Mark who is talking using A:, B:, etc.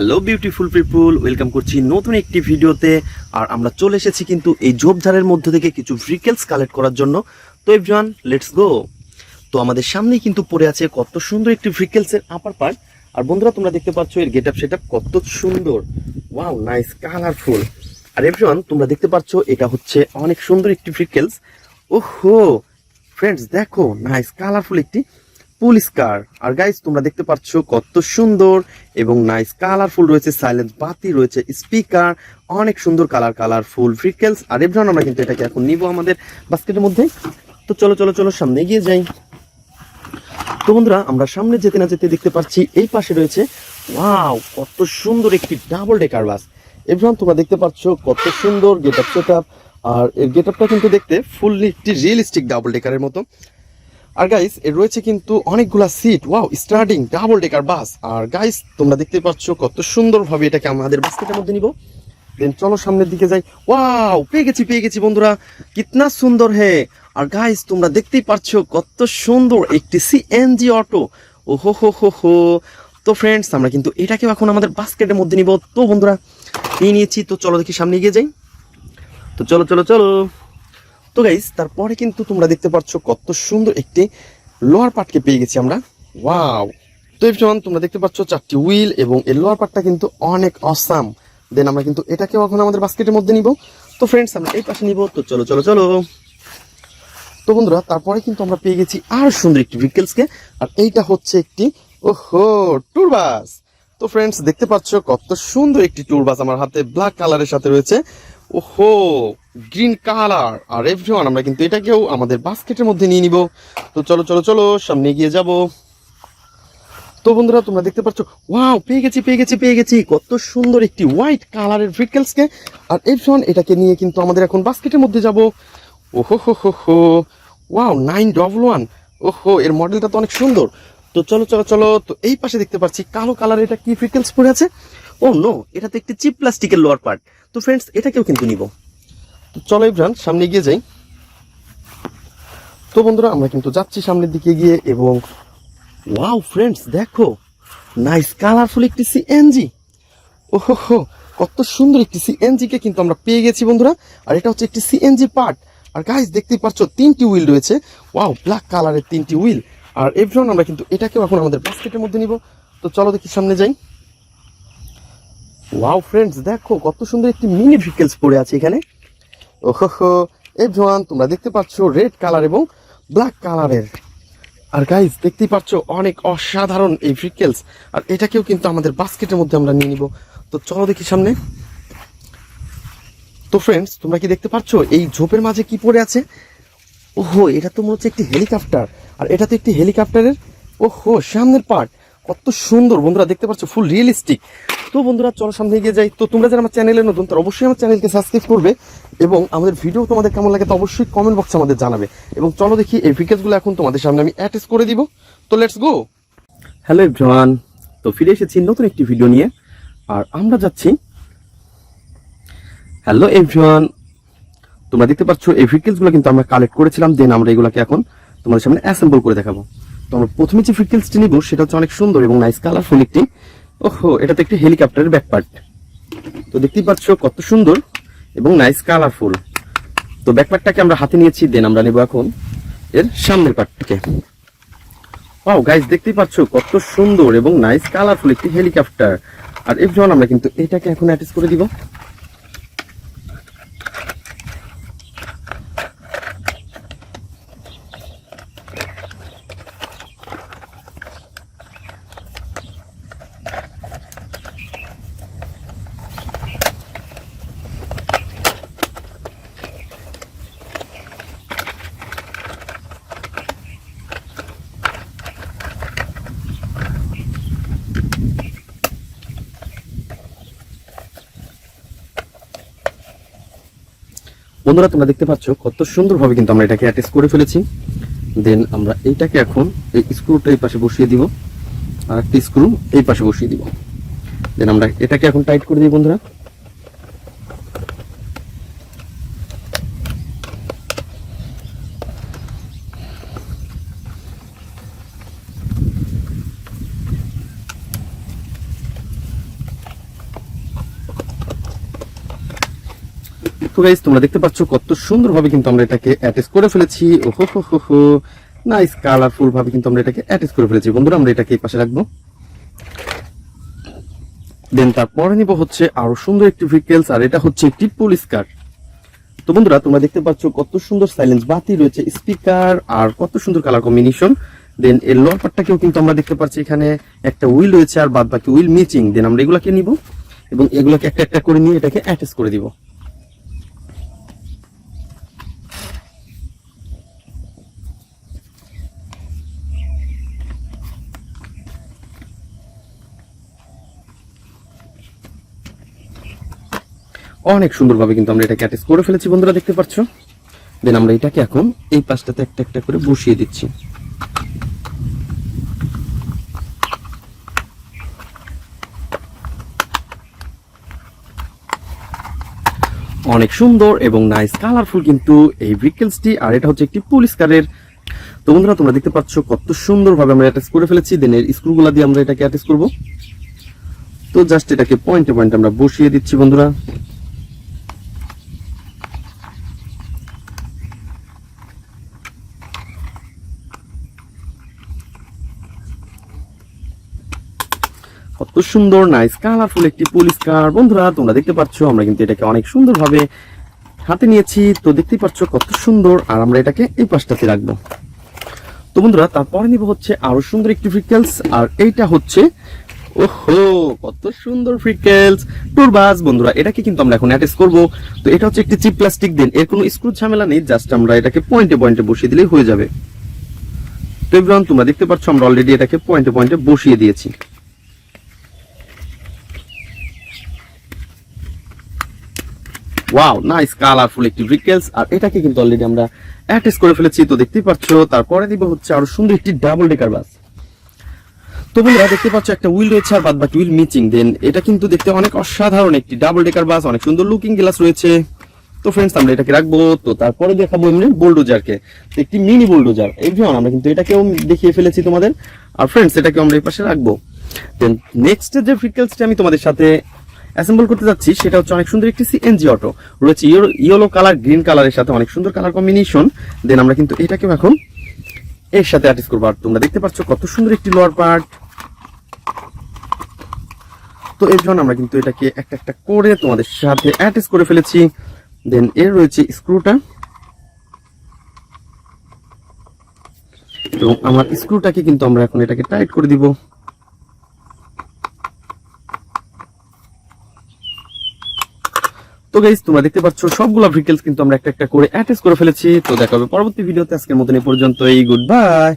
A: Hello beautiful people, welcome করছি নতুন একটি ভিডিওতে। আর আমরা চলে এসেছি কিন্তু এই ঝোপঝাড়ের মধ্যে থেকে কিছু ফ্রিকেলস কালেক্ট করার জন্য। তো এভরিওয়ান, লেটস গো। তো আমাদের সামনেই কিন্তু পড়ে আছে কত সুন্দর একটি ফ্রিকেলসের আপার পার্ট। আর বন্ধুরা, তোমরা দেখতে পাচ্ছ এর গেট আপ সেট আপ কত সুন্দর। Wow, nice, colourful. আর এভরিওয়ান, তোমরা দেখতে পাচ্ছ এটা হচ্ছে অনেক সুন্দর একটি ফ্রিকেলস। ওহো ফ্রেন্ডস, দেখো, নাইস কালারফুল একটি পুলিশ কার। আর গাইস, তোমরা দেখতে পাচ্ছ কত সুন্দর এবং নাইস কালারফুল রয়েছে, সাইলেন্স বাতি রয়েছে, স্পিকার, অনেক সুন্দর কালারফুল ফ্রিকেলস। আর এভরিওয়ান, আমরা কিন্তু এটাকে এখন নিব আমাদের বাস্কেটের মধ্যে। তো চলো চলো চলো সামনে এগিয়ে যাই। তো বন্ধুরা, আমরা সামনে যেতে না যেতে দেখতে পাচ্ছি এই পাশে রয়েছে ওয়াও কত সুন্দর একটি ডাবল ডেকার বাস। এভরিওয়ান, তোমরা দেখতে পাচ্ছ কত সুন্দর গেট আপ সেট আপ। আর এর গেট আপটা কিন্তু দেখতে ফুললি একটি রিয়েলিস্টিক ডাবল ডেকারের মতো। আর গাইস, এর রয়েছে কিন্তু অনেকগুলা seat. Wow, starting double decker bus. আর গাইস, তোমরা দেখতে পাচ্ছ কত সুন্দরভাবে এটাকে আমাদের বাস্কেটের মধ্যে নিব। দেন চলো সামনের দিকে যাই। ওয়াও, পেয়ে গেছি বন্ধুরা, কিতনা সুন্দর হে। আর গাইস, তোমরা দেখতেই পাচ্ছ কত সুন্দর একটি সিএনজি অটো। ওহো হো হো হো। তো ফ্রেন্ডস, আমরা কিন্তু এটাকেও এখন আমাদের বাস্কেটের মধ্যে নিব। তো বন্ধুরা, নিয়ে নিয়েছি। তো চলো দেখি সামনে এগিয়ে যাই। তো চলো চলো চলো। তো গাইস, তারপরে কিন্তু তোমরা দেখতে পাচ্ছ কত সুন্দর একটি লোয়ার পার্টকে পেয়ে গেছি আমরা। ওয়াও। তো এভরিওয়ান, তোমরা দেখতে পাচ্ছ 4টি হুইল এবং এর লোয়ার পার্টটা কিন্তু অনেক অসাম। দেন আমরা কিন্তু এটাকেও এখন আমাদের বাস্কেটের মধ্যে নিব। তো ফ্রেন্ডস, আমরা এই পাশে নিব। তো চলো চলো চলো। তো বন্ধুরা, তারপরে কিন্তু আমরা পেয়ে গেছি আর সুন্দর একটি ভেহিকলসকে। আর এইটা হচ্ছে একটি ওহো ট্যুর বাস। তো ফ্রেন্ডস, দেখতে পাচ্ছ কত সুন্দর একটি ট্যুর বাস আমার হাতে ব্ল্যাক কালারের সাথে রয়েছে। ওহো, গ্রিন কালার। আর এভরিওয়ান, আমরা কিন্তু এটাকেও আমাদের বাস্কেটের মধ্যে নিয়ে নিব। তো চলো চলো চলো সামনে এগিয়ে যাব। তো বন্ধুরা, তোমরা দেখতে পাচ্ছ ওয়াও, পেয়ে গেছি কত সুন্দর একটি হোয়াইট কালারের ভেহিকলসকে। আর এভরিওয়ান, এটাকে নিয়ে কিন্তু আমাদের এখন বাস্কেটের মধ্যে যাব। ওহো হো হো হো। ওয়াও, 911। ওহো, এর মডেলটা তো অনেক সুন্দর। তো চলো চলো চলো। তো এই পাশে দেখতে পাচ্ছি কালো কালার, এটা কি ভেহিকলস পড়ে আছে? ও নো, এটা তো একটি চিপ প্লাস্টিকের লোয়ার পার্ট। তো ফ্রেন্ডস, এটাকেও কিন্তু নিব। তো চলো এভরিওয়ান, সামনে এগিয়ে যাই। তো বন্ধুরা, আমরা কিন্তু যাচ্ছি সামনের দিকে গিয়ে। এবং ওয়াও ফ্রেন্ডস, দেখো, নাইস কালারফুল একটি সিএনজি। ওহো, কত সুন্দর একটি সিএনজি কে কিন্তু আমরা পেয়ে গেছি বন্ধুরা। আর এটা হচ্ছে একটি সিএনজি পার্ট। আর গাইস, দেখতেই পাচ্ছ 3টি হুইল রয়েছে। ওয়াও, ব্ল্যাক কালারের 3টি হুইল। আর এভরিওয়ান, আমরা কিন্তু এটাকেও এখন আমাদের বাস্কেটের মধ্যে নিব। তো চলো দেখি সামনে যাই। ওয়াও ফ্রেন্ডস, দেখো কত সুন্দর একটি মিনি ভেহিকলস পড়ে আছে এখানে। ওহো, এভরিওয়ান, তোমরা দেখতে পাচ্ছ রেড কালার এবং ব্ল্যাক কালারের। আর গাইস, দেখতেই পাচ্ছ অনেক অসাধারণ এই ভেহিকলস। আর এটাকেও কিন্তু আমাদের বাস্কেটের মধ্যে আমরা নিয়ে নিব। তো চলো দেখি সামনে। তো ফ্রেন্ডস, তোমরা কি দেখতে পাচ্ছ এই ঝোপের মাঝে কি পড়ে আছে? ওহো, এটা তো মনে হচ্ছে একটি হেলিকপ্টার। আর এটা তো একটি হেলিকপ্টারের ওহো সামনের পার্ট। কত সুন্দর বন্ধুরা, দেখতে পাচ্ছ ফুল রিয়েলিস্টিক। তো বন্ধুরা, চলো সামনে এগিয়ে যাই। তো তোমরা যারা আমার চ্যানেলে নতুন, তারা অবশ্যই আমার চ্যানেলকে সাবস্ক্রাইব করবে। এবং আমাদের ভিডিও তোমাদের কেমন লাগে তা অবশ্যই কমেন্ট বক্সে আমাদের জানাবে। এবং চলো দেখি এই ভেহিকলসগুলো এখন তোমাদের সামনে আমি অ্যাটাচ করে দিব। তো লেটস গো। হ্যালো এভরিওয়ান, তো ফিরে এসেছি নতুন একটি ভিডিও নিয়ে। আর আমরা যাচ্ছি। হ্যালো এভরিওয়ান, তোমরা দেখতে পাচ্ছ এই ভেহিকলসগুলো কিন্তু আমরা কালেক্ট করেছিলাম। দেন আমরা এগুলোকে এখন তোমাদের সামনে অ্যাসেম্বল করে দেখাবো। তো আমরা প্রথমে যে ভেহিকলসটি নিব সেটা হচ্ছে অনেক সুন্দর এবং নাইস কালারফুল একটি ওহো, এটা তো একটি হেলিকপ্টারের ব্যাক পার্ট। তো দেখতেই পাচ্ছ কত সুন্দর এবং নাইস কালারফুল। তো ব্যাক পার্টটাকে আমরা হাতে নিয়েছি। দেন আমরা নেব এখন এর সামনের পার্টটাকে। ওয়াও গাইস, দেখতেই পাচ্ছ কত সুন্দর এবং নাইস কালারফুল একটি হেলিকপ্টার। আর এভরিওয়ান, আমরা কিন্তু এটাকে এখন অ্যাটাচ করে দিব। বন্ধুরা, তোমরা দেখতে পাচ্ছ কত সুন্দরভাবে কিন্তু আমরা এটাকে অ্যাটাচ করে ফেলেছি। দেন আমরা এইটাকে এখন এই স্ক্রুটা এই পাশে বসিয়ে দিব। আর একটা স্ক্রু এই পাশে বসিয়ে দিব। দেন আমরা এটাকে এখন টাইট করে দিই বন্ধুরা। তো গাইস তোমরা দেখতে পাচ্ছ কত সুন্দরভাবে কিন্তু আমরা এটাকে অ্যাটাচ করে ফেলেছি। ওহো হো হো হো, নাইস কালারফুল ভাবে কিন্তু আমরা এটাকে অ্যাটাচ করে ফেলেছি। বন্ধুরা আমরা এটাকে এই পাশে রাখবো। দেন তারপরে নিব হচ্ছে আরো সুন্দর একটি ভেহিকলস, আর এটা হচ্ছে একটি পুলিশ কার। তো বন্ধুরা তোমরা দেখতে পাচ্ছ কত সুন্দর সাইলেন্স বাতি রয়েছে, স্পিকার, আর কত সুন্দর কালার কম্বিনেশন। দেন এর লোয়ার পার্টটাকেও কিন্তু আমরা দেখতে পাচ্ছি এখানে একটা হুইল রয়েছে আর বাদ বাকি হুইল মিচিং। দেন আমরা এগুলাকে নিব এবং এগুলোকে একটা একটা করে নিয়ে এটাকে অ্যাটাচ করে দিব। অনেক সুন্দরভাবে কিন্তু আমরা এটাকে অ্যাটাচ করে ফেলেছি বন্ধুরা, দেখতে পাচ্ছ। দেন আমরা এটাকে এখন এই পাশটাতে একটা একটা করে বসিয়ে দিচ্ছি। অনেক সুন্দর এবং নাইস কালারফুল কিন্তু এই ভেহিকলসটি, আর এটা হচ্ছে একটি পুলিশ কারের। তো বন্ধুরা তোমরা দেখতে পাচ্ছ কত সুন্দরভাবে আমরা অ্যাটাচ করে ফেলেছি। দেন এর স্ক্রুগুলো দিয়ে আমরা এটাকে অ্যাটাচ করব। তো জাস্ট এটাকে পয়েন্টে পয়েন্টে আমরা বসিয়ে দিচ্ছি বন্ধুরা। কত সুন্দর নাইস কালারফুল একটি পুলিশ কার। বন্ধুরা তোমরা দেখতে পাচ্ছ আমরা কিন্তু এটাকে অনেক সুন্দরভাবে হাতে নিয়েছি। তো দেখতেই পাচ্ছ কত সুন্দর, আর আমরা এটাকে এই পাশটাতে রাখবো। তো বন্ধুরা তারপরে নিব হচ্ছে আরো সুন্দর একটি ভেহিকলস, আর এইটা হচ্ছে ওহো কত সুন্দর ভেহিকলস ট্যুর বাস। বন্ধুরা এটাকে কিন্তু আমরা এখন অ্যাটাচ করব। তো এটা হচ্ছে একটি চিপ প্লাস্টিক। দেন এর কোনো স্ক্রু ঝামেলা নেই, জাস্ট আমরা এটাকে পয়েন্টে পয়েন্টে বসিয়ে দিলেই হয়ে যাবে। তো এভরিওয়ান তোমরা দেখতে পাচ্ছ আমরা অলরেডি এটাকে পয়েন্টে পয়েন্টে বসিয়ে দিয়েছি। ওয়াও নাইস কালারফুল একটি ভেহিকলস, আর এটাকে কিন্তু অলরেডি আমরা অ্যাটাচ করে ফেলেছি। তো দেখতেই পাচ্ছ তারপরে দিব হচ্ছে আরো সুন্দর একটি ডাবল ডেকার বাস। তো বন্ধুরা দেখতে পাচ্ছ একটা হুইল রয়েছে আর বাদ বাকি হুইল মিচিং। দেন এটা কিন্তু দেখতে অনেক অসাধারণ একটি ডাবল ডেকার বাস, অনেক সুন্দর লুকিং গ্লাস রয়েছে। তো ফ্রেন্ডস আমরা এটাকে রাখবো। তো তারপরে দেখাবো এমনি বুলডোজারকে, একটি মিনি বুলডোজার। এইভাবে আমরা কিন্তু এটাকেও দেখিয়ে ফেলেছি তোমাদের, আর ফ্রেন্ডস এটাকে আমরা এই পাশে রাখবো। দেন নেক্সট যে ভেহিকলসটি আমি তোমাদের সাথে অ্যাসেম্বল করতে যাচ্ছি সেটা হচ্ছে অনেক সুন্দর একটি সিএনজি অটো রয়েছে, ইয়েলো কালার গ্রিন কালারের সাথে অনেক সুন্দর কালার কম্বিনেশন। দেন আমরা কিন্তু এটাকেও এখন এর সাথে অ্যাটাচ করবো। আর তোমরা দেখতে পাচ্ছ কত সুন্দর একটি লোয়ার পার্ট। তো এর জন্য আমরা কিন্তু এটাকে একটা একটা করে তোমাদের সাথে অ্যাটাচ করে ফেলেছি। দেন এর রয়েছে স্ক্রুটা, এবং আমার স্ক্রুটাকে কিন্তু আমরা এখন এটাকে টাইট করে দিব। তো গাইস তোমরা দেখতে পাচ্ছ সবগুলো ভেহিকলস কিন্তু আমরা একটা একটা করে অ্যাটাচ করে ফেলেছি। তো দেখা হবে পরবর্তী ভিডিওতে। আজকের মতন এই পর্যন্তই, গুড বাই।